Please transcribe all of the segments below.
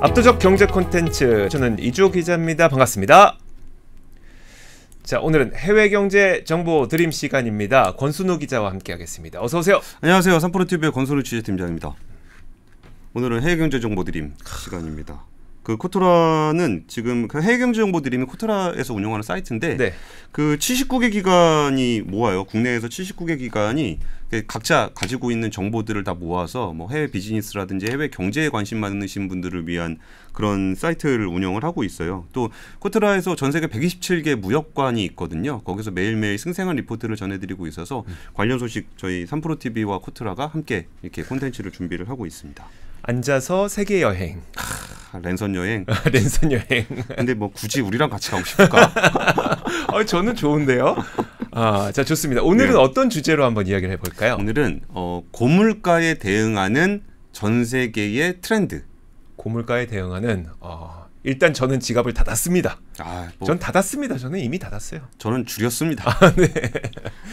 압도적 경제 콘텐츠, 저는 이주호 기자입니다. 반갑습니다. 자, 오늘은 해외 경제 정보 드림 시간입니다. 권순우 기자와 함께하겠습니다. 어서 오세요. 안녕하세요. 3프로TV의 권순우 취재팀장입니다. 오늘은 해외 경제 정보 드림 시간입니다. 그 코트라는 지금 그 해외 경제 정보 드림이 코트라에서 운영하는 사이트인데, 네. 그 79개 기관이 모아요. 국내에서 79개 기관이 각자 가지고 있는 정보들을 다 모아서 뭐 해외 비즈니스라든지 해외 경제에 관심 많으신 분들을 위한 그런 사이트를 운영을 하고 있어요. 또 코트라에서 전 세계 127개 무역관이 있거든요. 거기서 매일매일 생생한 리포트를 전해드리고 있어서 관련 소식 저희 3프로TV와 코트라가 함께 이렇게 콘텐츠를 준비를 하고 있습니다. 앉아서 세계 여행. 랜선 여행. 랜선 여행. 근데 뭐 굳이 우리랑 같이 가고 싶을까? 저는 좋은데요. 자, 좋습니다. 오늘은 어떤 주제로 한번 이야기를 해볼까요? 오늘은 고물가에 대응하는 전 세계의 트렌드. 고물가에 대응하는 일단 저는 지갑을 닫았습니다. 전 닫았습니다. 저는 이미 닫았어요. 저는 줄였습니다. 네.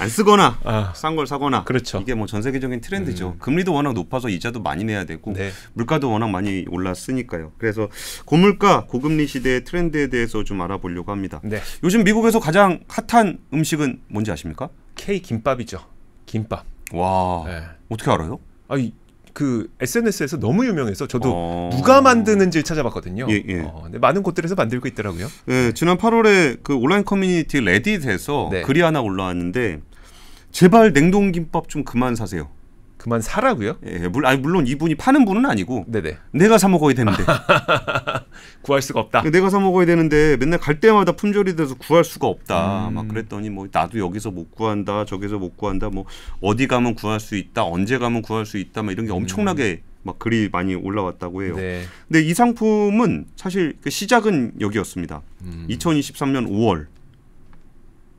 안 쓰거나 싼 걸 사거나. 그렇죠. 이게 뭐 전 세계적인 트렌드죠. 금리도 워낙 높아서 이자도 많이 내야 되고, 네. 물가도 워낙 많이 올랐으니까요. 그래서 고물가, 고금리 시대의 트렌드에 대해서 좀 알아보려고 합니다. 네. 요즘 미국에서 가장 핫한 음식은 뭔지 아십니까? K 김밥이죠. 김밥. 와, 네. 어떻게 알아요? 그 SNS에서 너무 유명해서 저도 누가 만드는지를 찾아봤거든요. 예. 근데 많은 곳들에서 만들고 있더라고요. 네, 지난 8월에 그 온라인 커뮤니티 레딧에서 네. 글이 하나 올라왔는데, 제발 냉동김밥 좀 그만 사세요. 그만 사라고요? 예, 물론 이분이 파는 분은 아니고, 네네. 내가 사 먹어야 되는데 구할 수가 없다. 내가 사 먹어야 되는데 맨날 갈 때마다 품절이 돼서 구할 수가 없다. 막 그랬더니 뭐 나도 여기서 못 구한다, 저기서 못 구한다, 뭐 어디 가면 구할 수 있다, 언제 가면 구할 수 있다, 막 이런 게 엄청나게 막 글이 많이 올라왔다고 해요. 네. 근데 이 상품은 사실 그 시작은 여기였습니다. 2023년 5월.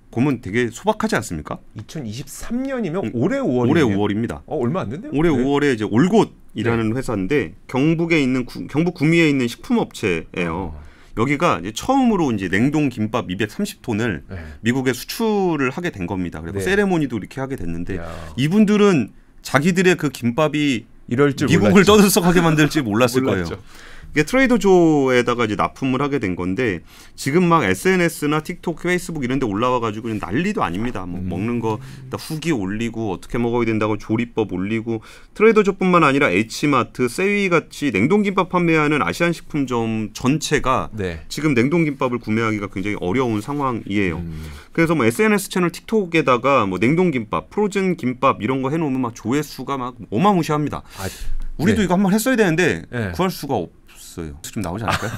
보면 되게 소박하지 않습니까? 2023년이면 올해 5월이네요. 올해 5월입니다. 얼마 안 됐네요. 올해 네. 5월에 이제 올곧이라는 회사인데, 경북에 있는 경북 구미에 있는 식품업체예요. 여기가 이제 처음으로 이제 냉동 김밥 230톤을 네. 미국에 수출을 하게 된 겁니다. 그리고 네. 세레모니도 이렇게 하게 됐는데, 야. 이분들은 자기들의 그 김밥이 이럴 줄 미국을 몰랐죠. 떠들썩하게 만들지 몰랐을 몰랐죠. 거예요. 이게 트레이더조에다가 이제 납품을 하게 된 건데, 지금 막 SNS나 틱톡, 페이스북 이런 데 올라와가지고 난리도 아닙니다. 뭐 먹는 거 후기 올리고 어떻게 먹어야 된다고 조리법 올리고, 트레이더조뿐만 아니라 H마트, 세위 같이 냉동김밥 판매하는 아시안 식품점 전체가 네. 지금 냉동김밥을 구매하기가 굉장히 어려운 상황이에요. 그래서 뭐 SNS 채널 틱톡에다가 뭐 냉동김밥, 프로즌 김밥 이런 거 해놓으면 막 조회수가 막 어마무시합니다. 우리도 네. 이거 한번 했어야 되는데 네. 구할 수가 없어요. 좀 나오지 않을까요?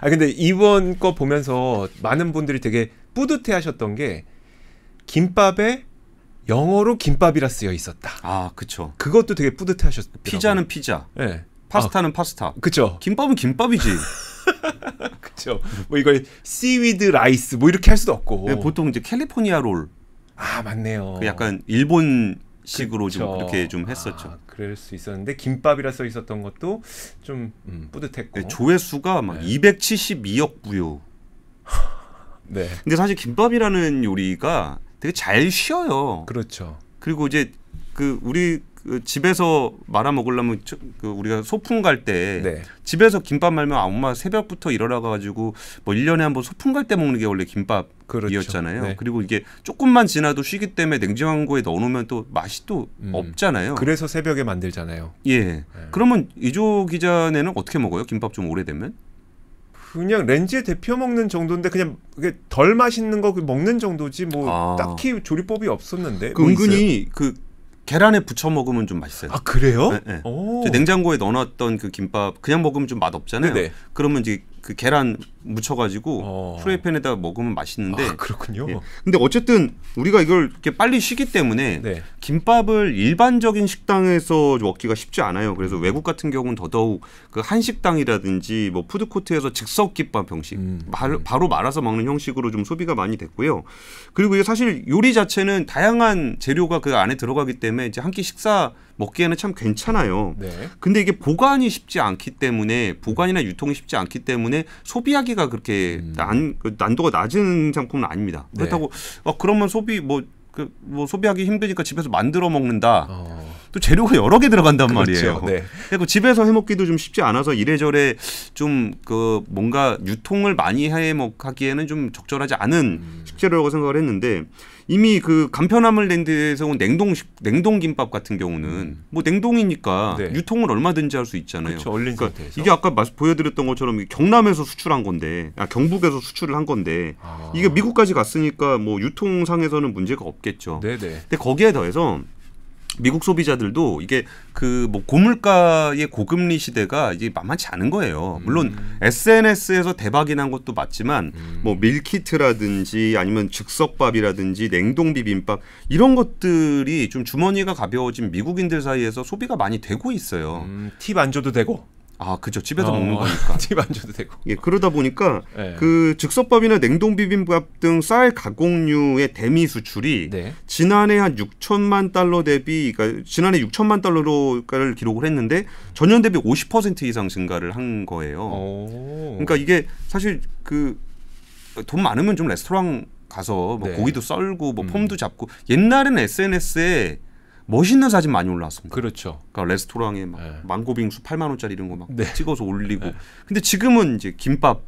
근데 이번 거 보면서 많은 분들이 되게 뿌듯해하셨던 게, 김밥에 영어로 김밥이라 쓰여 있었다. 그쵸. 그것도 되게 뿌듯해하셨더라고요. 피자는 피자, 네. 파스타는 파스타. 그쵸. 김밥은 김밥이지. 그쵸. 뭐 이걸 씨위드 라이스 뭐 이렇게 할 수도 없고. 네, 보통 이제 캘리포니아 롤. 맞네요. 그 약간 일본식으로 그쵸. 좀 이렇게 좀 했었죠. 그럴 수 있었는데 김밥이라 써 있었던 것도 좀 뿌듯했고. 네, 조회수가 막 272억 뷰. 네. 근데 사실 김밥이라는 요리가 되게 잘 쉬어요. 그렇죠. 그리고 이제 그 우리 집에서 말아 먹으려면 우리가 소풍 갈 때 네. 집에서 김밥 말면 엄마 새벽부터 일어나 가지고 뭐 1년에 한번 소풍 갈 때 먹는 게 원래 김밥이었잖아요. 그렇죠. 네. 그리고 이게 조금만 지나도 쉬기 때문에 냉장고에 넣어 놓으면 또 맛이 또 없잖아요. 그래서 새벽에 만들잖아요. 예. 그러면 이조 기자네는 어떻게 먹어요? 김밥 좀 오래되면? 그냥 렌즈에 데펴 먹는 정도인데, 그냥 그게 덜 맛있는 거 먹는 정도지 뭐 딱히 조리법이 없었는데. 뭐 은근히 있어요? 그 계란에 부쳐 먹으면 좀 맛있어요. 그래요? 네. 냉장고에 넣어놨던 그 김밥 그냥 먹으면 좀 맛 없잖아요. 네네. 그러면 이제 그 계란 묻혀가지고 프라이팬에다 먹으면 맛있는데. 그렇군요. 예. 근데 어쨌든 우리가 이걸 이렇게 빨리 쉬기 때문에 네. 김밥을 일반적인 식당에서 먹기가 쉽지 않아요. 그래서 외국 같은 경우는 더더욱 그 한식당이라든지 뭐 푸드코트에서 즉석 김밥 형식, 바로 말아서 먹는 형식으로 좀 소비가 많이 됐고요. 그리고 이게 사실 요리 자체는 다양한 재료가 그 안에 들어가기 때문에 이제 한 끼 식사 먹기에는 참 괜찮아요. 네. 근데 이게 보관이 쉽지 않기 때문에, 보관이나 유통이 쉽지 않기 때문에 소비하기가 그렇게 난도가 낮은 상품은 아닙니다. 네. 그렇다고 그러면 소비하기 힘드니까 집에서 만들어 먹는다. 또 재료가 여러 개 들어간단 그렇죠. 말이에요. 네. 그리고 집에서 해먹기도 좀 쉽지 않아서 이래저래 좀 그 뭔가 유통을 많이 해먹하기에는 좀 적절하지 않은 식재료라고 생각을 했는데 이미 그 간편함을 낸 데서 온 냉동 김밥 같은 경우는 뭐 냉동이니까 네. 유통을 얼마든지 할 수 있잖아요. 그렇죠. 얼린 그러니까 상태에서. 이게 아까 보여드렸던 것처럼 경남에서 수출한 건데, 경북에서 수출을 한 건데 이게 미국까지 갔으니까 뭐 유통상에서는 문제가 없겠죠. 네네. 근데 거기에 더해서 미국 소비자들도 이게 그 뭐 고물가의 고금리 시대가 이제 만만치 않은 거예요. 물론 SNS에서 대박이 난 것도 맞지만 뭐 밀키트라든지 아니면 즉석밥이라든지 냉동 비빔밥 이런 것들이 좀 주머니가 가벼워진 미국인들 사이에서 소비가 많이 되고 있어요. 팁 안 줘도 되고. 아, 그죠. 집에서 먹는 거니까. 팁 안 줘도 되고. 예, 그러다 보니까 네. 그 즉석밥이나 냉동 비빔밥 등 쌀 가공류의 대미 수출이 네. 지난해 한 6천만 달러 대비, 그러니까 지난해 6천만 달러를 기록을 했는데 전년 대비 50% 이상 증가를 한 거예요. 그러니까 이게 사실 그 돈 많으면 좀 레스토랑 가서 뭐 네. 고기도 썰고 뭐 폼도 잡고 옛날에는 SNS에 멋있는 사진 많이 올라왔습니다. 그렇죠. 그러니까 레스토랑에 막 네. 망고빙수 8만 원짜리 이런 거 막 네. 찍어서 올리고. 네. 근데 지금은 이제 김밥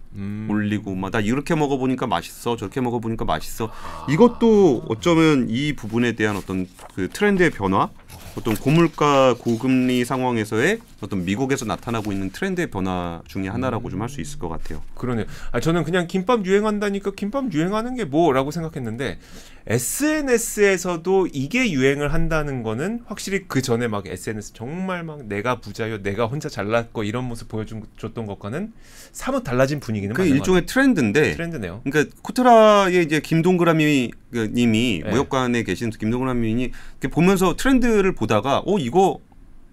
올리고 막 나 이렇게 먹어보니까 맛있어, 저렇게 먹어보니까 맛있어. 이것도 어쩌면 이 부분에 대한 어떤 그 트렌드의 변화, 어떤 고물가 고금리 상황에서의 어떤 미국에서 나타나고 있는 트렌드의 변화 중에 하나라고 좀 할 수 있을 것 같아요. 그러네요. 저는 그냥 김밥 유행한다니까 김밥 유행하는 게 뭐라고 생각했는데 SNS에서도 이게 유행을 한다는 거는 확실히 그 전에 막 SNS 정말 막 내가 부자요, 내가 혼자 잘났고 이런 모습 보여줬던 것과는 사뭇 달라진 분위기는 그 맞는 일종의 트렌드인데. 트렌드네요. 그러니까 코트라의 이제 김동그라미 님이 네. 무역관에 계신 김동그라미님이 보면서 트렌드를 보다가 이거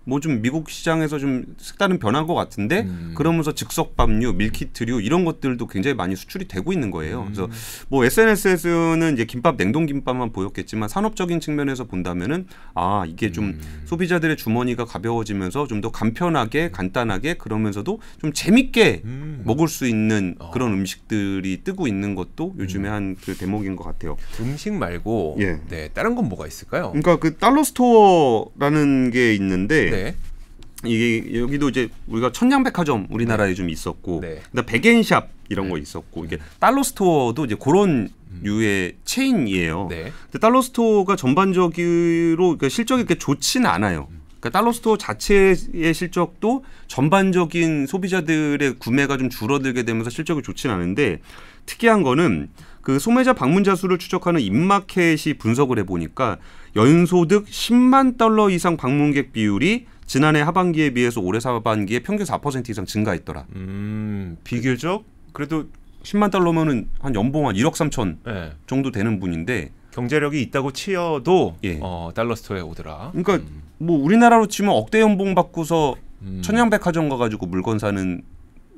뭐 좀 미국 시장에서 좀 색다른 변화인 것 같은데 그러면서 즉석밥류, 밀키트류 이런 것들도 굉장히 많이 수출이 되고 있는 거예요. 그래서 뭐 SNS에서는 이제 김밥, 냉동 김밥만 보였겠지만 산업적인 측면에서 본다면은 이게 좀 소비자들의 주머니가 가벼워지면서 좀 더 간편하게, 간단하게 그러면서도 좀 재밌게 먹을 수 있는 그런 음식들이 뜨고 있는 것도 요즘에 한 그 대목인 것 같아요. 음식 말고 예. 네, 다른 건 뭐가 있을까요? 그러니까 그 달러 스토어라는 게 있는데 네. 이게 여기도 이제 우리가 천냥백화점 우리나라에 좀 있었고, 네. 그다음 백앤샵 이런 거 있었고, 이게 달러 스토어도 이제 그런 류의 체인이에요. 네. 근데 달러 스토어가 전반적으로 그러니까 실적이 그렇게 좋지는 않아요. 그러니까 달러 스토어 자체의 실적도 전반적인 소비자들의 구매가 좀 줄어들게 되면서 실적이 좋지는 않은데 특이한 거는 그 소매자 방문자 수를 추적하는 인마켓이 분석을 해보니까 연소득 10만 달러 이상 방문객 비율이 지난해 하반기에 비해서 올해 하반기에 평균 4% 이상 증가했더라. 비교적 그래도 10만 달러면은 한 연봉 한 1억 3천 네. 정도 되는 분인데 경제력이 있다고 치여도 예. 달러 스토어에 오더라. 그러니까 뭐 우리나라로 치면 억대 연봉 받고서 천냥백화점 가가지고 물건 사는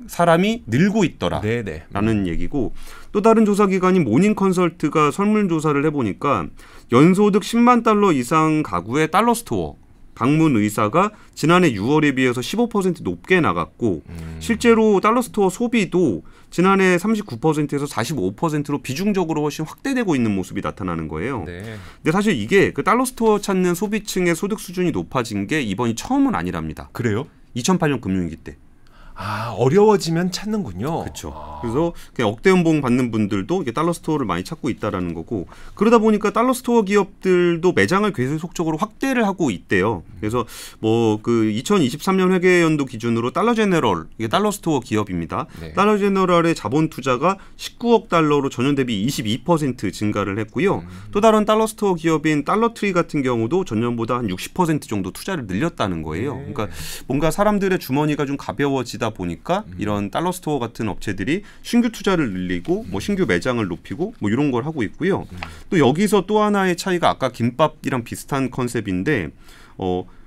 사람이 늘고 있더라. 네네. 라는 얘기고, 또 다른 조사 기관인 모닝컨설트가 설문조사를 해보니까 연소득 10만 달러 이상 가구의 달러 스토어 방문 의사가 지난해 6월에 비해서 15% 높게 나갔고 실제로 달러 스토어 소비도 지난해 39%에서 45%로 비중적으로 훨씬 확대되고 있는 모습이 나타나는 거예요. 네. 근데 사실 이게 그 달러 스토어 찾는 소비층의 소득 수준이 높아진 게 이번이 처음은 아니랍니다. 그래요? 2008년 금융위기 때. 어려워지면 찾는군요. 그렇죠. 그래서 억대 연봉 받는 분들도 이게 달러 스토어를 많이 찾고 있다라는 거고, 그러다 보니까 달러 스토어 기업들도 매장을 계속적으로 확대를 하고 있대요. 그래서 뭐 그 2023년 회계연도 기준으로 달러 제너럴, 이게 달러 스토어 기업입니다. 네. 달러 제너럴의 자본 투자가 19억 달러로 전년 대비 22% 증가를 했고요. 또 다른 달러 스토어 기업인 달러트리 같은 경우도 전년보다 한 60% 정도 투자를 늘렸다는 거예요. 네. 그러니까 뭔가 사람들의 주머니가 좀 가벼워지다 보니까 이런 달러 스토어 같은 업체들이 신규 투자를 늘리고 뭐 신규 매장을 높이고 뭐 이런 걸 하고 있고요. 또 여기서 또 하나의 차이가 아까 김밥이랑 비슷한 컨셉인데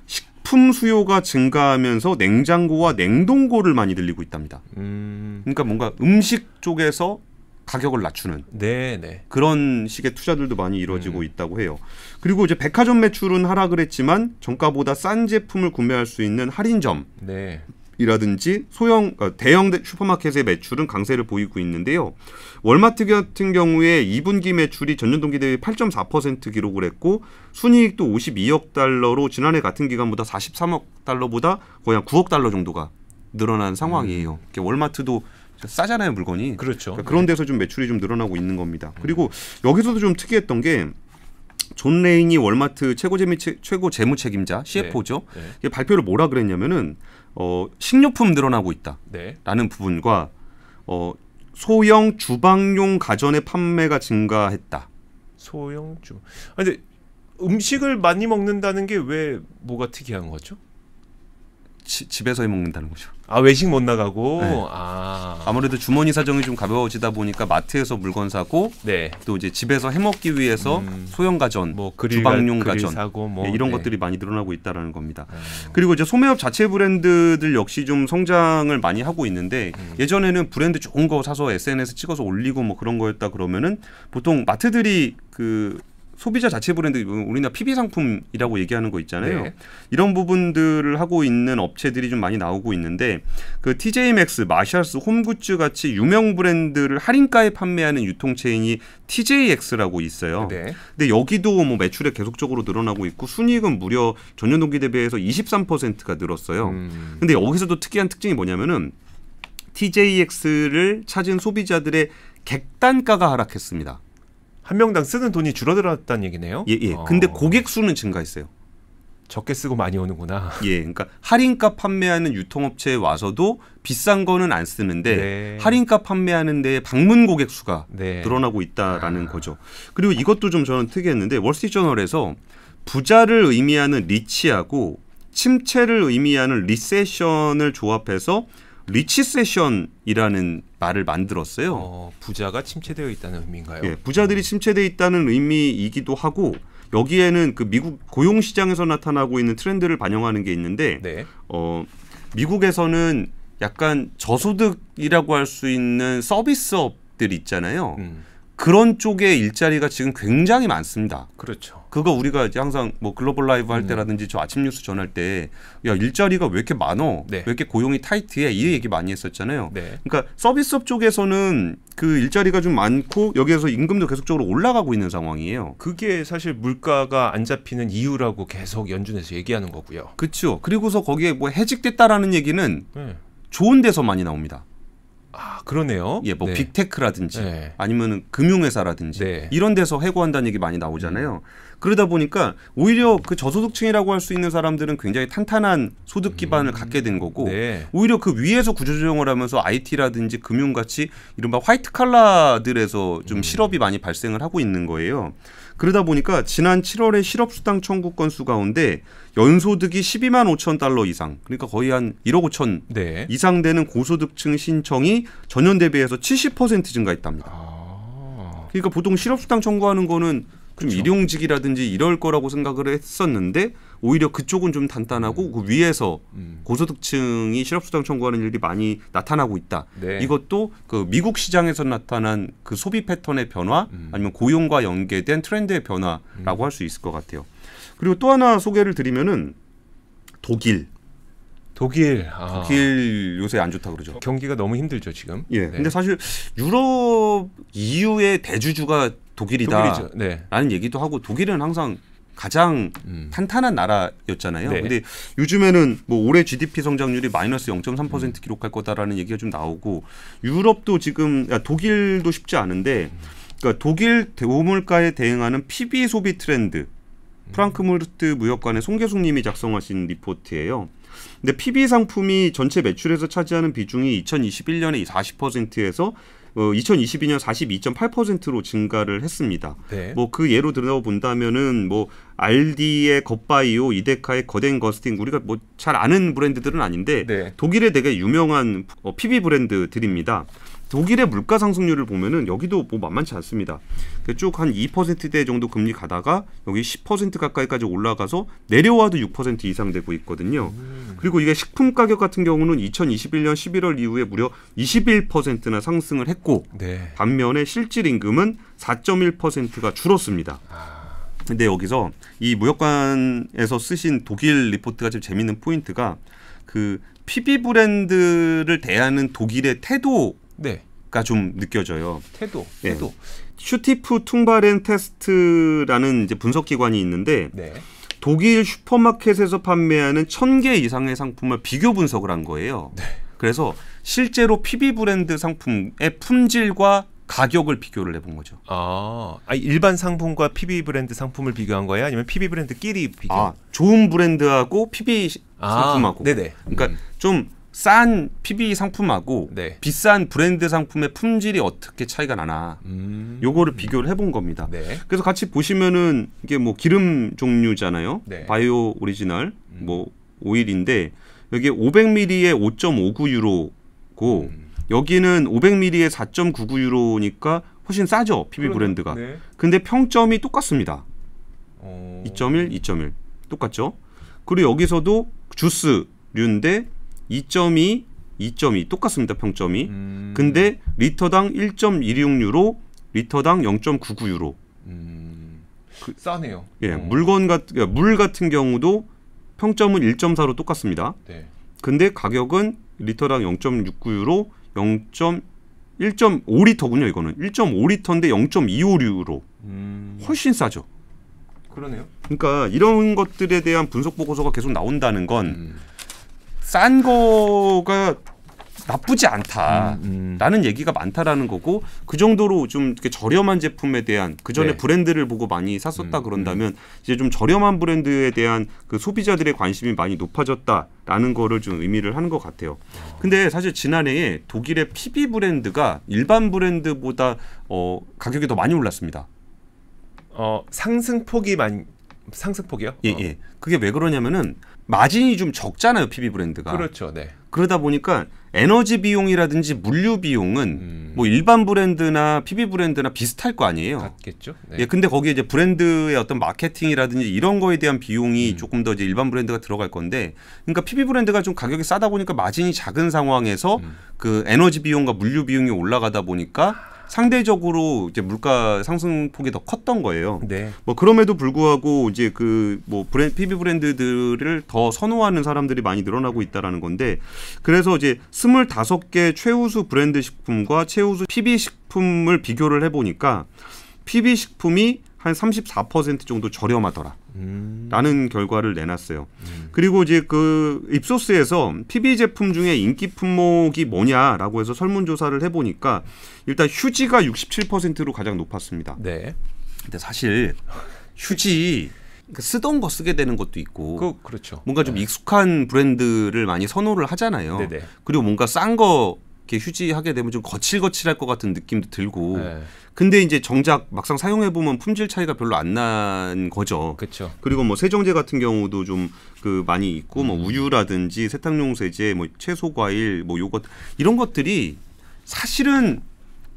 식품 수요가 증가하면서 냉장고와 냉동고를 많이 늘리고 있답니다. 그러니까 뭔가 음식 쪽에서 가격을 낮추는 네네. 그런 식의 투자들도 많이 이루어지고 있다고 해요. 그리고 이제 백화점 매출은 하락을 했지만 정가보다 싼 제품을 구매할 수 있는 할인점, 네. 이라든지 대형 슈퍼마켓의 매출은 강세를 보이고 있는데요. 월마트 같은 경우에 2분기 매출이 전년 동기 대비 8.4% 기록을 했고 순이익도 52억 달러로 지난해 같은 기간보다 43억 달러보다 거의 한 9억 달러 정도가 늘어난 상황이에요. 월마트도 싸잖아요, 물건이. 그렇죠. 그러니까 그런 데서 좀 매출이 좀 늘어나고 있는 겁니다. 그리고 여기서도 좀 특이했던 게 존 레인이 월마트 최고 재무 책임자 CFO죠. 네. 발표를 뭐라 그랬냐면은 식료품 늘어나고 있다라는 네. 부분과 소형 주방용 가전의 판매가 증가했다. 소형주. 근데 음식을 많이 먹는다는 게 왜 뭐가 특이한 거죠? 집에서 해 먹는다는 거죠. 아, 외식 못 나가고. 네. 아무래도 주머니 사정이 좀 가벼워지다 보니까 마트에서 물건 사고 네. 또 이제 집에서 해 먹기 위해서 소형 가전, 뭐 주방용 가전 사고 뭐 이런 것들이 많이 늘어나고 있다라는 겁니다. 그리고 이제 소매업 자체 브랜드들 역시 좀 성장을 많이 하고 있는데 예전에는 브랜드 좋은 거 사서 SNS 찍어서 올리고 뭐 그런 거였다 그러면은 보통 마트들이 그 소비자 자체 브랜드, 우리나라 PB 상품이라고 얘기하는 거 있잖아요. 네. 이런 부분들을 하고 있는 업체들이 좀 많이 나오고 있는데 그 TJ 맥스, 마샬스, 홈굿즈 같이 유명 브랜드를 할인가에 판매하는 유통체인이 TJX라고 있어요. 네. 근데 여기도 뭐 매출에 계속적으로 늘어나고 있고 순이익은 무려 전년 동기 대비해서 23%가 늘었어요. 근데 여기서도 특이한 특징이 뭐냐면은 TJX를 찾은 소비자들의 객단가가 하락했습니다. 한 명당 쓰는 돈이 줄어들었다는 얘기네요. 예. 근데 고객 수는 증가했어요. 적게 쓰고 많이 오는구나. 예, 그러니까 할인가 판매하는 유통업체에 와서도 비싼 거는 안 쓰는데 네. 할인가 판매하는 데에 방문 고객 수가 네. 늘어나고 있다라는 거죠. 그리고 이것도 좀 저는 특이했는데 월스트리트저널에서 부자를 의미하는 리치하고 침체를 의미하는 리세션을 조합해서 리치세션이라는 말을 만들었어요. 부자가 침체되어 있다는 의미인가요? 예, 부자들이 침체되어 있다는 의미이기도 하고 여기에는 그 미국 고용 시장에서 나타나고 있는 트렌드를 반영하는 게 있는데 네. 미국에서는 약간 저소득이라고 할 수 있는 서비스업들 있잖아요. 그런 쪽의 일자리가 지금 굉장히 많습니다. 그렇죠. 그거 우리가 이제 항상 뭐 글로벌 라이브 할 때라든지 저 아침 뉴스 전할 때 야, 일자리가 왜 이렇게 많어? 네. 왜 이렇게 고용이 타이트해? 이 얘기 많이 했었잖아요. 네. 그러니까 서비스업 쪽에서는 그 일자리가 좀 많고 여기에서 임금도 계속적으로 올라가고 있는 상황이에요. 그게 사실 물가가 안 잡히는 이유라고 계속 연준에서 얘기하는 거고요. 그렇죠. 그리고서 거기에 뭐 해직됐다라는 얘기는 좋은 데서 많이 나옵니다. 아, 그러네요. 예, 뭐 네. 빅테크라든지 네. 아니면 금융회사라든지 네. 이런 데서 해고한다는 얘기 많이 나오잖아요. 그러다 보니까 오히려 그 저소득층이라고 할 수 있는 사람들은 굉장히 탄탄한 소득 기반을 갖게 된 거고 네. 오히려 그 위에서 구조조정을 하면서 IT라든지 금융같이 이른바 화이트 칼라들에서 좀 실업이 많이 발생을 하고 있는 거예요. 그러다 보니까 지난 7월에 실업수당 청구 건수 가운데 연소득이 12만 5천 달러 이상, 그러니까 거의 한 1억 5천 네. 이상 되는 고소득층 신청이 전년 대비해서 70% 증가했답니다. 그러니까 보통 실업수당 청구하는 거는 좀 그쵸. 일용직이라든지 이럴 거라고 생각을 했었는데 오히려 그쪽은 좀 단단하고 그 위에서 고소득층이 실업수당 청구하는 일이 많이 나타나고 있다. 네. 이것도 그 미국 시장에서 나타난 그 소비 패턴의 변화 아니면 고용과 연계된 트렌드의 변화라고 할 수 있을 것 같아요. 그리고 또 하나 소개를 드리면은 독일 요새 안 좋다 그러죠. 경기가 너무 힘들죠 지금. 예. 네. 근데 사실 유럽 EU의 대주주가 독일이다라는 독일이죠. 네. 얘기도 하고 독일은 항상 가장 탄탄한 나라였잖아요. 네. 근데 요즘에는 뭐 올해 GDP 성장률이 마이너스 0.3% 기록할 거다라는 얘기가 좀 나오고 유럽도 지금 독일도 쉽지 않은데 그러니까 독일 대우물가에 대응하는 PB 소비 트렌드 프랑크푸르트 무역관의 송계숙 님이 작성하신 리포트예요. 근데 PB 상품이 전체 매출에서 차지하는 비중이 2021년에 40%에서 2022년 42.8%로 증가를 했습니다. 네. 뭐 그 예로 들어본다면은 뭐 알디의 겉바이오, 이데카의 거덴 거스팅 우리가 뭐 잘 아는 브랜드들은 아닌데 네. 독일의 되게 유명한 PB 브랜드들입니다. 독일의 물가 상승률을 보면은 여기도 뭐 만만치 않습니다. 쭉 한 2%대 정도 금리 가다가 여기 10% 가까이까지 올라가서 내려와도 6% 이상 되고 있거든요. 그리고 이게 식품 가격 같은 경우는 2021년 11월 이후에 무려 21%나 상승을 했고 네. 반면에 실질 임금은 4.1%가 줄었습니다. 근데 여기서 이 무역관에서 쓰신 독일 리포트가 좀 재밌는 포인트가 그 PB 브랜드를 대하는 독일의 태도가 네. 좀 느껴져요. 태도. 슈티프 퉁바렌 테스트라는 이제 분석 기관이 있는데 네. 독일 슈퍼마켓에서 판매하는 1000개 이상의 상품을 비교 분석을 한 거예요. 네. 그래서 실제로 PB 브랜드 상품의 품질과 가격을 비교를 해본 거죠. 일반 상품과 PB 브랜드 상품을 비교한 거예요? 아니면 PB 브랜드끼리 비교? 좋은 브랜드하고 PB 상품하고. 네네. 그러니까 좀 싼 PB 상품하고 네. 비싼 브랜드 상품의 품질이 어떻게 차이가 나나 요거를 비교를 해본 겁니다. 네. 그래서 같이 보시면은 이게 뭐 기름 종류잖아요. 네. 바이오 오리지널 뭐 오일인데 여기 500ml에 5.59유로고 여기는 500ml에 4.99유로니까 훨씬 싸죠. PB 브랜드가. 네. 근데 평점이 똑같습니다. 2.1, 2.1 똑같죠. 그리고 여기서도 주스류인데 2.2, 2.2 똑같습니다. 평점이. 근데 리터당 1.16유로, 리터당 0.99유로. 싸네요. 예, 물 같은 경우도 평점은 1.4로 똑같습니다. 네. 근데 가격은 리터당 0.69유로, 1.5리터군요. 이거는 1.5리터인데 0.25유로. 훨씬 싸죠. 그러네요. 그러니까 이런 것들에 대한 분석 보고서가 계속 나온다는 건 싼 거가 나쁘지 않다라는 얘기가 많다라는 거고 그 정도로 좀 이렇게 저렴한 제품에 대한 그 전에 네. 브랜드를 보고 많이 샀었다 그런다면 이제 좀 저렴한 브랜드에 대한 그 소비자들의 관심이 많이 높아졌다라는 거를 좀 의미를 하는 것 같아요. 근데 사실 지난해에 독일의 PB 브랜드가 일반 브랜드보다 가격이 더 많이 올랐습니다. 상승폭이요? 예. 그게 왜 그러냐면은 마진이 좀 적잖아요, PB 브랜드가. 그렇죠. 네. 그러다 보니까 에너지 비용이라든지 물류 비용은 뭐 일반 브랜드나 PB 브랜드나 비슷할 거 아니에요. 같겠죠. 네. 예, 근데 거기에 이제 브랜드의 어떤 마케팅이라든지 이런 거에 대한 비용이 조금 더 이제 일반 브랜드가 들어갈 건데, 그러니까 PB 브랜드가 좀 가격이 싸다 보니까 마진이 작은 상황에서 그 에너지 비용과 물류 비용이 올라가다 보니까 상대적으로 이제 물가 상승폭이 더 컸던 거예요. 네. 뭐 그럼에도 불구하고 이제 그 뭐 PB 브랜드들을 더 선호하는 사람들이 많이 늘어나고 있다라는 건데, 그래서 이제 25개 최우수 브랜드 식품과 최우수 PB 식품을 비교를 해보니까 PB 식품이 한 34% 정도 저렴하더라. 라는 결과를 내놨어요. 그리고 이제 그 입소스에서 PB 제품 중에 인기 품목이 뭐냐라고 해서 설문조사를 해보니까 일단 휴지가 67%로 가장 높았습니다. 네. 근데 사실 휴지 쓰던 거 쓰게 되는 것도 있고 그렇죠. 뭔가 좀 익숙한 브랜드를 많이 선호를 하잖아요. 네네. 그리고 뭔가 싼 거 이렇게 휴지 하게 되면 좀 거칠거칠할 것 같은 느낌도 들고. 네. 근데 이제 정작 막상 사용해 보면 품질 차이가 별로 안 난 거죠. 그렇죠. 그리고 뭐 세정제 같은 경우도 좀 그 많이 있고 뭐 우유라든지 세탁용 세제, 뭐 채소 과일, 뭐 요것 이런 것들이 사실은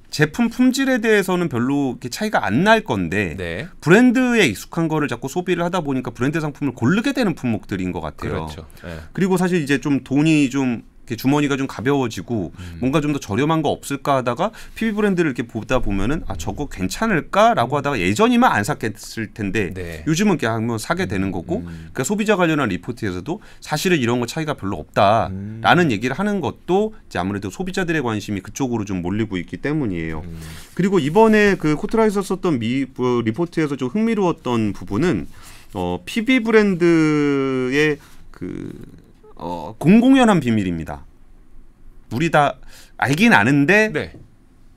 제품 품질에 대해서는 별로 이렇게 차이가 안 날 건데 네. 브랜드에 익숙한 거를 자꾸 소비를 하다 보니까 브랜드 상품을 고르게 되는 품목들인 것 같아요. 그렇죠. 네. 그리고 사실 이제 좀 돈이 좀 이렇게 주머니가 좀 가벼워지고 뭔가 좀 더 저렴한 거 없을까 하다가 PB 브랜드를 이렇게 보다 보면은 저거 괜찮을까라고 하다가 예전이면 안 샀겠을 텐데 네. 요즘은 그냥 한번 사게 되는 거고, 그러니까 소비자 관련한 리포트에서도 사실은 이런 거 차이가 별로 없다라는 얘기를 하는 것도 이제 아무래도 소비자들의 관심이 그쪽으로 좀 몰리고 있기 때문이에요. 그리고 이번에 그 코트라에서 썼던 리포트에서 좀 흥미로웠던 부분은 PB 브랜드의 공공연한 비밀입니다. 우리 다 알긴 아는데 네.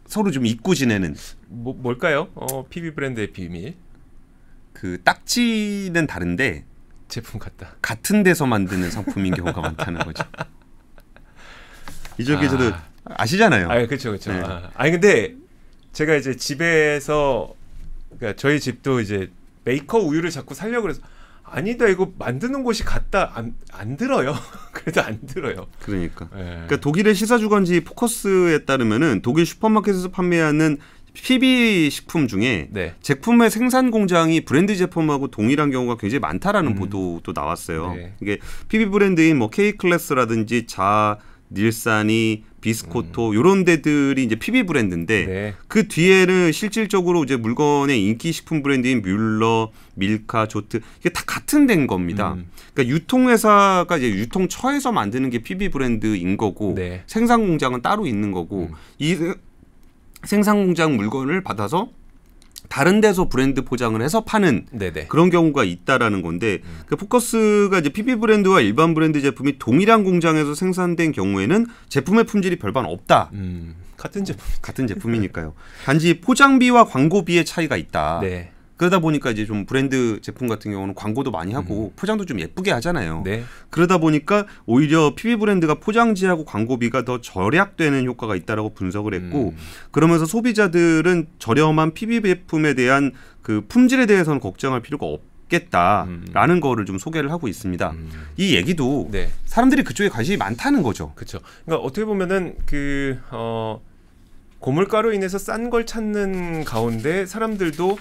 서로 좀 잊고 지내는. 뭘까요? PB 브랜드의 비밀. 그 딱지는 다른데 제품 같다. 같은 데서 만드는 상품인 경우가 많다는 거죠. 이쪽에 저도 아시잖아요. 그렇죠. 네. 근데 제가 이제 집에서, 그러니까 저희 집도 이제 메이커 우유를 자꾸 사려고 그래서 아니다, 이거 만드는 곳이 같다. 안 들어요. 그래도 안 들어요. 그러니까. 네. 그러니까 독일의 시사주간지 포커스에 따르면은 독일 슈퍼마켓에서 판매하는 PB 식품 중에 네. 제품의 생산 공장이 브랜드 제품하고 동일한 경우가 굉장히 많다라는 보도도 나왔어요. 네. 이게 PB 브랜드인 뭐 K 클래스라든지 닐산이, 비스코토 이런 데들이 이제 PB 브랜드인데 네. 그 뒤에는 실질적으로 이제 물건의 인기 식품 브랜드인 뮬러, 밀카, 조트 이게 다 같은 데인 겁니다. 그러니까 유통회사가 이제 유통처에서 만드는 게 PB 브랜드인 거고 네. 생산 공장은 따로 있는 거고 이 생산 공장 물건을 받아서 다른 데서 브랜드 포장을 해서 파는 네네. 그런 경우가 있다라는 건데 그 포커스가 이제 PB 브랜드와 일반 브랜드 제품이 동일한 공장에서 생산된 경우에는 제품의 품질이 별반 없다. 같은 제품. 같은 제품이니까요. 단지 포장비와 광고비의 차이가 있다. 네. 그러다 보니까 이제 좀 브랜드 제품 같은 경우는 광고도 많이 하고 포장도 좀 예쁘게 하잖아요. 네. 그러다 보니까 오히려 PB 브랜드가 포장지하고 광고비가 더 절약되는 효과가 있다라고 분석을 했고 그러면서 소비자들은 저렴한 PB 제품에 대한 그 품질에 대해서는 걱정할 필요가 없겠다라는 거를 좀 소개를 하고 있습니다. 이 얘기도 네. 사람들이 그쪽에 관심이 많다는 거죠. 그렇죠. 그러니까 어떻게 보면은 고물가로 인해서 싼 걸 찾는 가운데 사람들도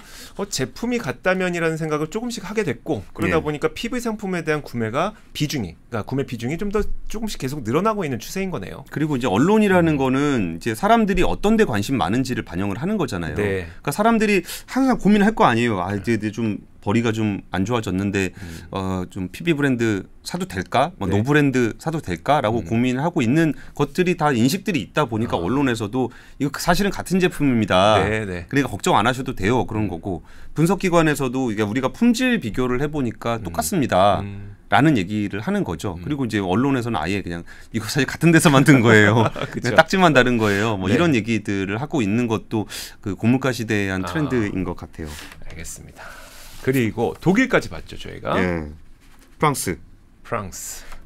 제품이 같다면이라는 생각을 조금씩 하게 됐고 그러다 네. 보니까 PB 상품에 대한 그러니까 구매 비중이 좀 더 조금씩 계속 늘어나고 있는 추세인 거네요. 그리고 이제 언론이라는 거는 이제 사람들이 어떤 데 관심 많은지를 반영을 하는 거잖아요. 네. 그러니까 사람들이 항상 고민할 거 아니에요. 아, 이제 좀 벌이가 좀 안 좋아졌는데 좀 PB 브랜드 사도 될까? 뭐 네. 노 브랜드 사도 될까?라고 고민을 하고 있는 것들이 다 인식들이 있다 보니까 언론에서도 이거 사실은 같은 제품입니다. 네, 네. 그러니까 걱정 안 하셔도 돼요. 그런 거고 분석기관에서도 이게 우리가 품질 비교를 해보니까 똑같습니다. 라는 얘기를 하는 거죠. 그리고 이제 언론에서는 아예 그냥 이거 사실 같은 데서 만든 거예요. 그냥 딱지만 다른 거예요. 뭐 네. 이런 얘기들을 하고 있는 것도 그 고물가 시대의 한 트렌드인 것 같아요. 알겠습니다. 그리고 독일까지 봤죠 저희가. 예. 프랑스.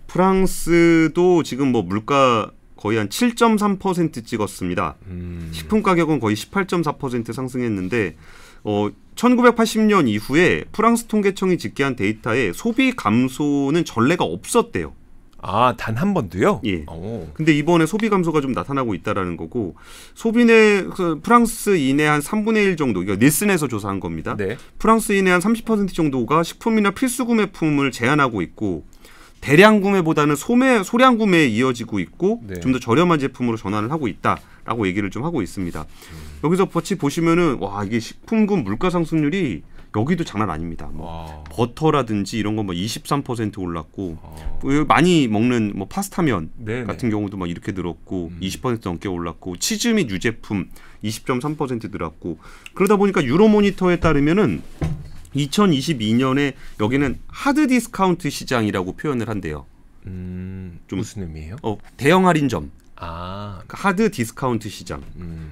프랑스도 지금 뭐 물가 거의 한 7.3% 찍었습니다. 식품 가격은 거의 18.4% 상승했는데 1980년 이후에 프랑스 통계청이 집계한 데이터에 소비 감소는 전례가 없었대요. 단 한 번도요? 예. 오. 근데 이번에 소비 감소가 좀 나타나고 있다라는 거고 소비내 프랑스인의 한 3분의 1 정도 이거 닐슨에서 조사한 겁니다. 네. 프랑스인의 한 30% 정도가 식품이나 필수 구매품을 제한하고 있고 대량 구매보다는 소량 구매에 이어지고 있고 네. 좀 더 저렴한 제품으로 전환을 하고 있다라고 얘기를 좀 하고 있습니다. 여기서 같이 보시면은 와 이게 식품군 물가 상승률이 여기도 장난 아닙니다. 뭐 버터라든지 이런 거 뭐 23% 올랐고 많이 먹는 뭐 파스타면 네네. 같은 경우도 막 이렇게 늘었고 20% 넘게 올랐고 치즈 및 유제품 20.3% 늘었고 그러다 보니까 유로모니터에 따르면은 2022년에 여기는 하드 디스카운트 시장이라고 표현을 한대요. 좀 무슨 의미예요? 대형 할인점. 아, 하드 디스카운트 시장.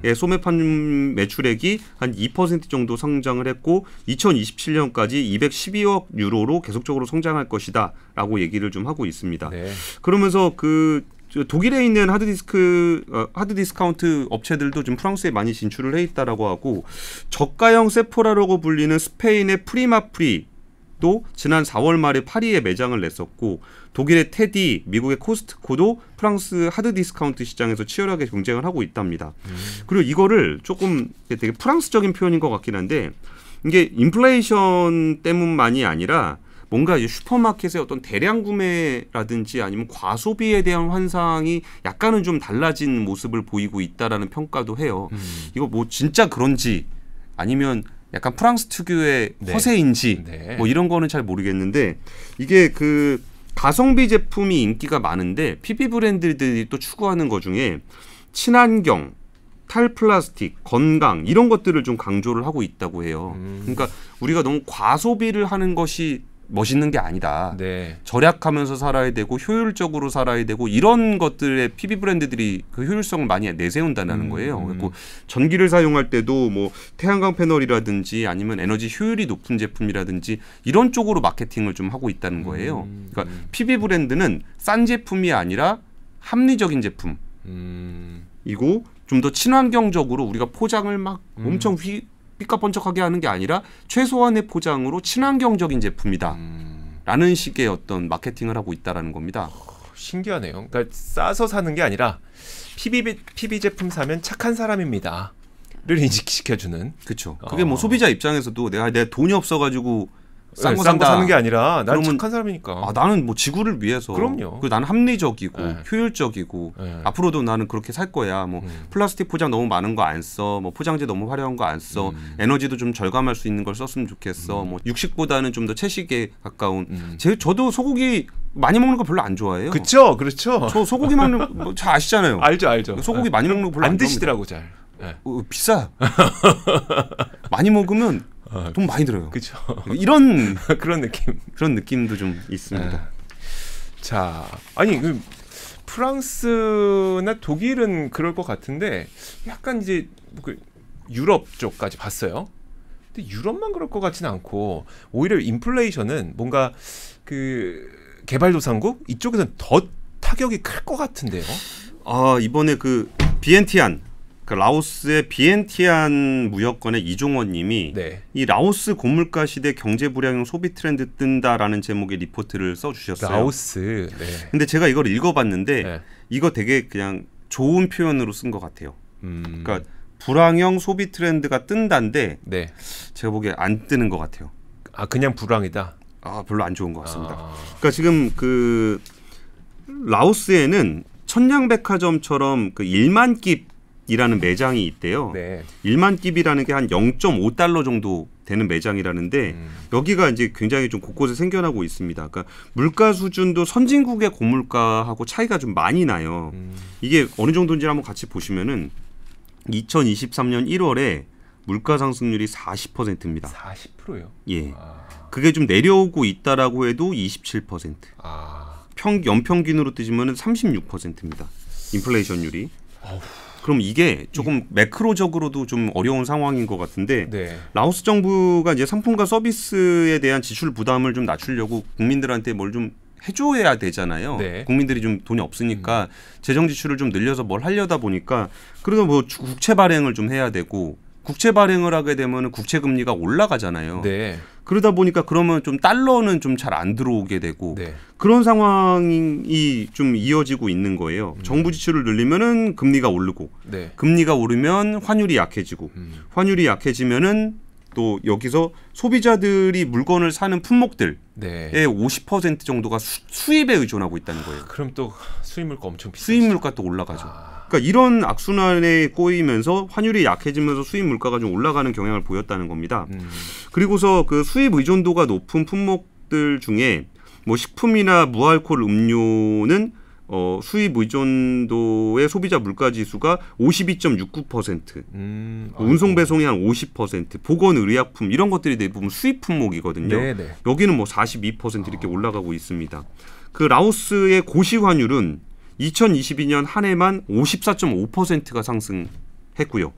예, 소매판 매출액이 한 2% 정도 성장을 했고 2027년까지 212억 유로로 계속적으로 성장할 것이다라고 얘기를 좀 하고 있습니다. 네. 그러면서 독일에 있는 하드 디스카운트 업체들도 좀 프랑스에 많이 진출을 해 있다라고 하고 저가형 세포라라고 불리는 스페인의 프리마프리도 지난 4월 말에 파리에 매장을 냈었고 독일의 테디, 미국의 코스트코도 프랑스 하드 디스카운트 시장에서 치열하게 경쟁을 하고 있답니다. 그리고 이거를 조금 되게 프랑스적인 표현인 것 같긴 한데 이게 인플레이션 때문만이 아니라 뭔가 이제 슈퍼마켓의 어떤 대량 구매라든지 아니면 과소비에 대한 환상이 약간은 좀 달라진 모습을 보이고 있다라는 평가도 해요. 이거 뭐 진짜 그런지 아니면 약간 프랑스 특유의 허세인지 네. 뭐 이런 거는 잘 모르겠는데 이게 그 가성비 제품이 인기가 많은데 PB 브랜드들이 또 추구하는 것 중에 친환경, 탈플라스틱, 건강 이런 것들을 좀 강조를 하고 있다고 해요. 그러니까 우리가 너무 과소비를 하는 것이 멋있는 게 아니다. 네. 절약하면서 살아야 되고 효율적으로 살아야 되고 이런 것들의 PB 브랜드들이 그 효율성을 많이 내세운다는 거예요. 그리고 전기를 사용할 때도 뭐 태양광 패널이라든지 아니면 에너지 효율이 높은 제품이라든지 이런 쪽으로 마케팅을 좀 하고 있다는 거예요. 그러니까 PB 브랜드는 싼 제품이 아니라 합리적인 제품이고 좀 더 친환경적으로 우리가 포장을 막 엄청 삐까번쩍하게 하는 게 아니라 최소한의 포장으로 친환경적인 제품이다. 라는 식의 어떤 마케팅을 하고 있다라는 겁니다. 신기하네요. 그러니까 싸서 사는 게 아니라 PB 제품 사면 착한 사람입니다. 를 인식시켜주는. 그렇죠. 그게 뭐 소비자 입장에서도 내가 돈이 없어가지고 싼 거 싼 거 산다. 사는 게 아니라 난 그러면 착한 사람이니까. 나는 뭐 지구를 위해서. 그럼요. 그리고 나는 합리적이고 네. 효율적이고 네. 앞으로도 나는 그렇게 살 거야. 뭐 플라스틱 포장 너무 많은 거 안 써. 뭐 포장재 너무 화려한 거 안 써. 에너지도 좀 절감할 수 있는 걸 썼으면 좋겠어. 뭐 육식보다는 좀 더 채식에 가까운. 저도 소고기 많이 먹는 거 별로 안 좋아해요. 그렇죠, 그렇죠. 저 소고기 먹는 뭐 잘 아시잖아요. 알죠. 소고기 많이 먹는 거 별로 안 안 드시더라고 잘. 네. 비싸. 많이 먹으면 돈 많이 들어요. 그렇죠. 이런 그런 느낌. 그런 느낌도 좀 있습니다. 자, 아니 그 프랑스나 독일은 그럴 것 같은데 약간 이제 그 유럽 쪽까지 봤어요. 근데 유럽만 그럴 것 같지는 않고 오히려 인플레이션은 뭔가 그 개발도상국 이쪽에서는 더 타격이 클 것 같은데요. 이번에 그 비엔티안, 그 라오스의 비엔티안 무역권의 이종원님이 네. 이 라오스 고물가 시대 경제 불황형 소비 트렌드 뜬다라는 제목의 리포트를 써주셨어요. 라오스. 네. 근데 제가 이걸 읽어봤는데 네. 이거 되게 그냥 좋은 표현으로 쓴 것 같아요. 그러니까 불황형 소비 트렌드가 뜬다인데 네. 제가 보기에 안 뜨는 것 같아요. 그냥 불황이다. 별로 안 좋은 것 같습니다. 그러니까 지금 그 라오스에는 천냥백화점처럼 그 1만 깁이라는 매장이 있대요. 네. 1만 깁이라는 게 한 0.5달러 정도 되는 매장이라는데 여기가 이제 굉장히 좀 곳곳에 생겨나고 있습니다. 그러니까 물가 수준도 선진국의 고물가하고 차이가 좀 많이 나요. 이게 어느 정도인지 한번 같이 보시면은 2023년 1월에 물가 상승률이 40%입니다. 40%요? 예. 그게 좀 내려오고 있다라고 해도 27%. 연평균으로 뜨지면은 36%입니다. 인플레이션율이. 그럼 이게 조금 매크로적으로도 좀 어려운 상황인 것 같은데 네. 라오스 정부가 이제 상품과 서비스에 대한 지출 부담을 좀 낮추려고 국민들한테 뭘 좀 해줘야 되잖아요. 네. 국민들이 좀 돈이 없으니까 재정 지출을 좀 늘려서 뭘 하려다 보니까 그래도 뭐 국채 발행을 좀 해야 되고 국채 발행을 하게 되면 국채 금리가 올라가잖아요. 네. 그러다 보니까 그러면 좀 달러는 좀 잘 안 들어오게 되고 네. 그런 상황이 좀 이어지고 있는 거예요. 정부 지출을 늘리면은 금리가 오르고 네. 금리가 오르면 환율이 약해지고 환율이 약해지면은 또 여기서 소비자들이 물건을 사는 품목들의 네. 50% 정도가 수입에 의존하고 있다는 거예요. 그럼 또 수입 물가 엄청 비싸죠. 수입 물가 또 올라가죠. 그러니까 이런 악순환에 꼬이면서 환율이 약해지면서 수입 물가가 좀 올라가는 경향을 보였다는 겁니다. 그리고서 그 수입 의존도가 높은 품목들 중에 뭐 식품이나 무알코올 음료는 수입 의존도의 소비자 물가 지수가 52.69%, 운송 배송이 한 50%, 보건 의약품 이런 것들이 대부분 수입 품목이거든요. 네네. 여기는 뭐 42% 이렇게 올라가고 있습니다. 그 라오스의 고시 환율은 2022년 한 해만 54.5%가 상승했고요.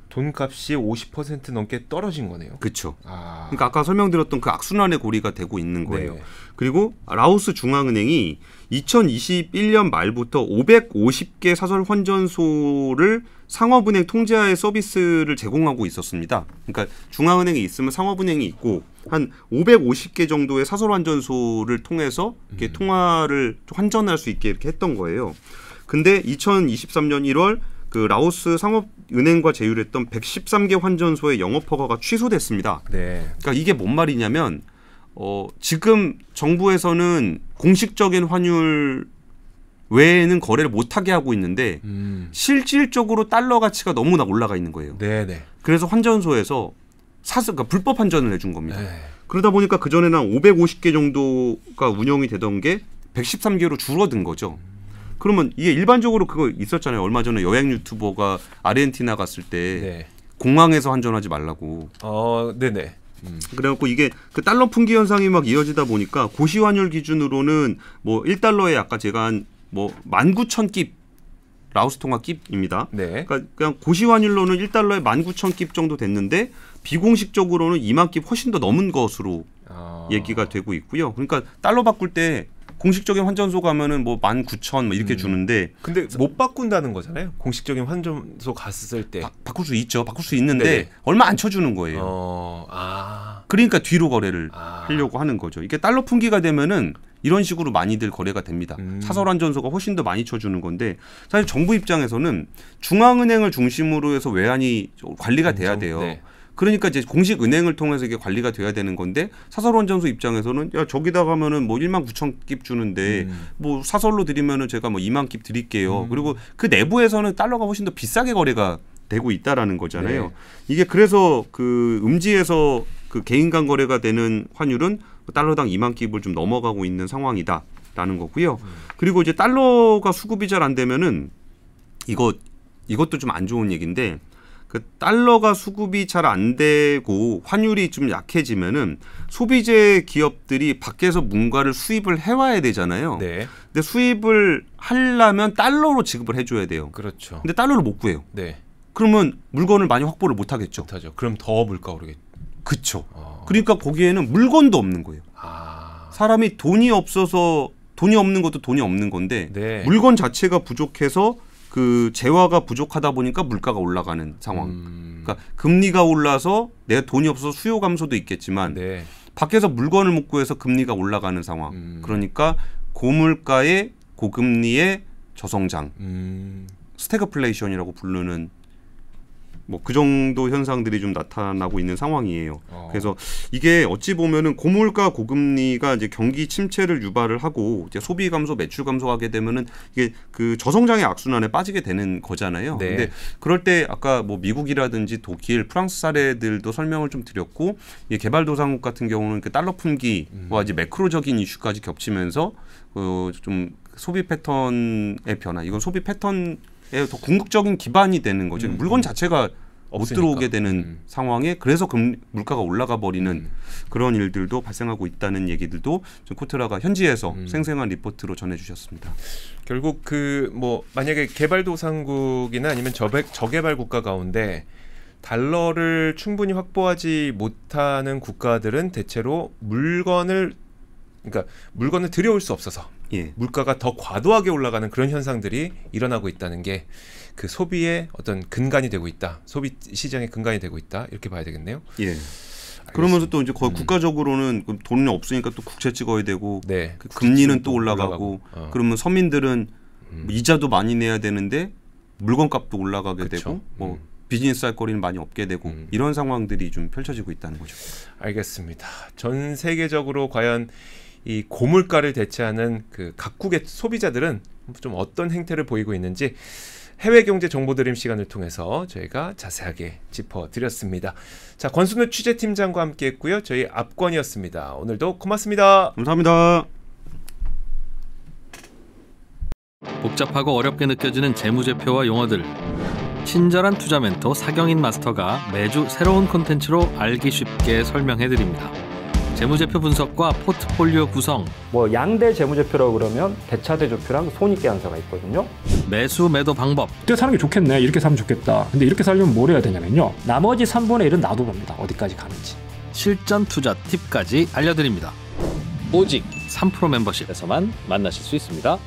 돈값이 50% 넘게 떨어진 거네요. 그렇죠. 그러니까 아까 설명드렸던 그 악순환의 고리가 되고 있는 거예요. 네. 그리고 라오스 중앙은행이 2021년 말부터 550개 사설 환전소를 상업은행 통제하에 서비스를 제공하고 있었습니다. 그러니까 중앙은행이 있으면 상업은행이 있고 한 550개 정도의 사설 환전소를 통해서 이렇게 통화를 환전할 수 있게 이렇게 했던 거예요. 근데 2023년 1월 그 라오스 상업은행과 제휴했던 113개 환전소의 영업 허가가 취소됐습니다. 네. 그러니까 이게 뭔 말이냐면 지금 정부에서는 공식적인 환율 외에는 거래를 못하게 하고 있는데 실질적으로 달러 가치가 너무나 올라가 있는 거예요. 네네. 그래서 환전소에서 그러니까 불법 환전을 해준 겁니다. 네. 그러다 보니까 그전에는 한 550개 정도가 운영이 되던 게 113개로 줄어든 거죠. 그러면 이게 일반적으로 그거 있었잖아요. 얼마 전에 여행 유튜버가 아르헨티나 갔을 때 네. 공항에서 환전하지 말라고. 네네. 그래갖고 이게 그 달러 풍기 현상이 막 이어지다 보니까 고시 환율 기준으로는 뭐 1달러에 아까 제가 한 뭐 19,000깁 라오스 통화 깁입니다. 네. 그러니까 그냥 고시 환율로는 1달러에 19,000깁 정도 됐는데 비공식적으로는 2만 깁 훨씬 더 넘은 것으로 얘기가 되고 있고요. 그러니까 달러 바꿀 때 공식적인 환전소 가면은 뭐 19,000 뭐 이렇게 주는데 근데 못 바꾼다는 거잖아요. 공식적인 환전소 갔을 때. 바꿀 수 있죠. 바꿀 수 있는데 네네. 얼마 안 쳐주는 거예요. 그러니까 뒤로 거래를 하려고 하는 거죠. 이게 달러 풍기가 되면은 이런 식으로 많이들 거래가 됩니다. 사설 환전소가 훨씬 더 많이 쳐주는 건데 사실 정부 입장에서는 중앙은행을 중심으로 해서 외환이 관리가 돼야 돼요. 네. 그러니까 이제 공식 은행을 통해서 이게 관리가 돼야 되는 건데 사설 원전소 입장에서는 야 저기다 가면은 뭐 19,000깁 주는데 뭐 사설로 드리면은 제가 뭐 2만 깁 드릴게요. 그리고 그 내부에서는 달러가 훨씬 더 비싸게 거래가 되고 있다라는 거잖아요. 네. 이게 그래서 그 음지에서 그 개인 간 거래가 되는 환율은 달러당 2만 깁을 좀 넘어가고 있는 상황이다라는 거고요. 그리고 이제 달러가 수급이 잘 안 되면은 이것도 좀 안 좋은 얘기인데 그 달러가 수급이 잘 안 되고 환율이 좀 약해지면은 소비재 기업들이 밖에서 뭔가를 수입을 해와야 되잖아요. 네. 근데 수입을 하려면 달러로 지급을 해줘야 돼요. 그렇죠. 근데 달러를 못 구해요. 네. 그러면 물건을 많이 확보를 못 하겠죠. 못하죠. 그럼 더 물가 오르겠죠. 그렇죠. 그러니까 거기에는 물건도 없는 거예요. 사람이 돈이 없어서 돈이 없는 것도 돈이 없는 건데 네. 물건 자체가 부족해서 그 재화가 부족하다 보니까 물가가 올라가는 상황. 그러니까 금리가 올라서 내가 돈이 없어서 수요 감소도 있겠지만 네. 밖에서 물건을 못 구해서 금리가 올라가는 상황. 그러니까 고물가의 고금리의 저성장. 스태그플레이션이라고 부르는 뭐 그 정도 현상들이 좀 나타나고 있는 상황이에요. 그래서 이게 어찌 보면은 고물가 고금리가 이제 경기 침체를 유발을 하고 이제 소비 감소, 매출 감소하게 되면은 이게 그 저성장의 악순환에 빠지게 되는 거잖아요. 네. 근데 그럴 때 아까 뭐 미국이라든지 독일, 프랑스 사례들도 설명을 좀 드렸고 이 개발도상국 같은 경우는 그 달러 품귀와 이제 매크로적인 이슈까지 겹치면서 좀 소비 패턴의 변화. 이건 소비 패턴 더 궁극적인 기반이 되는 거죠. 물건 자체가 못 없으니까. 들어오게 되는 상황에 그래서 물가가 올라가 버리는 그런 일들도 발생하고 있다는 얘기들도 좀 코트라가 현지에서 생생한 리포트로 전해주셨습니다. 결국 그 뭐 만약에 개발도상국이나 아니면 저개발 국가 가운데 달러를 충분히 확보하지 못하는 국가들은 대체로 물건을 들여올 수 없어서 예. 물가가 더 과도하게 올라가는 그런 현상들이 일어나고 있다는 게 그 소비의 어떤 근간이 되고 있다. 소비 시장의 근간이 되고 있다. 이렇게 봐야 되겠네요. 예. 그러면서 또 이제 거의 국가적으로는 돈이 없으니까 또 국채 찍어야 되고 네. 그 금리는 또 올라가고 그러면 서민들은 뭐 이자도 많이 내야 되는데 물건값도 올라가게 그쵸. 되고 뭐 비즈니스 할 거리는 많이 없게 되고 이런 상황들이 좀 펼쳐지고 있다는 거죠. 알겠습니다. 전 세계적으로 과연 이 고물가를 대체하는 그 각국의 소비자들은 좀 어떤 행태를 보이고 있는지 해외 경제 정보 드림 시간을 통해서 저희가 자세하게 짚어드렸습니다. 자, 권순우 취재팀장과 함께했고요. 저희 압권이었습니다. 오늘도 고맙습니다. 감사합니다. 복잡하고 어렵게 느껴지는 재무제표와 용어들. 친절한 투자 멘토 사경인 마스터가 매주 새로운 콘텐츠로 알기 쉽게 설명해드립니다. 재무제표 분석과 포트폴리오 구성, 뭐 양대 재무제표라고 그러면 대차대조표랑 손익계산서가 있거든요. 매수 매도 방법, 이때 사는 게 좋겠네, 이렇게 사면 좋겠다. 근데 이렇게 살려면 뭘 해야 되냐면요, 나머지 3분의 1은 놔둬봅니다. 어디까지 가는지. 실전 투자 팁까지 알려드립니다. 오직 3프로 멤버십에서만 만나실 수 있습니다.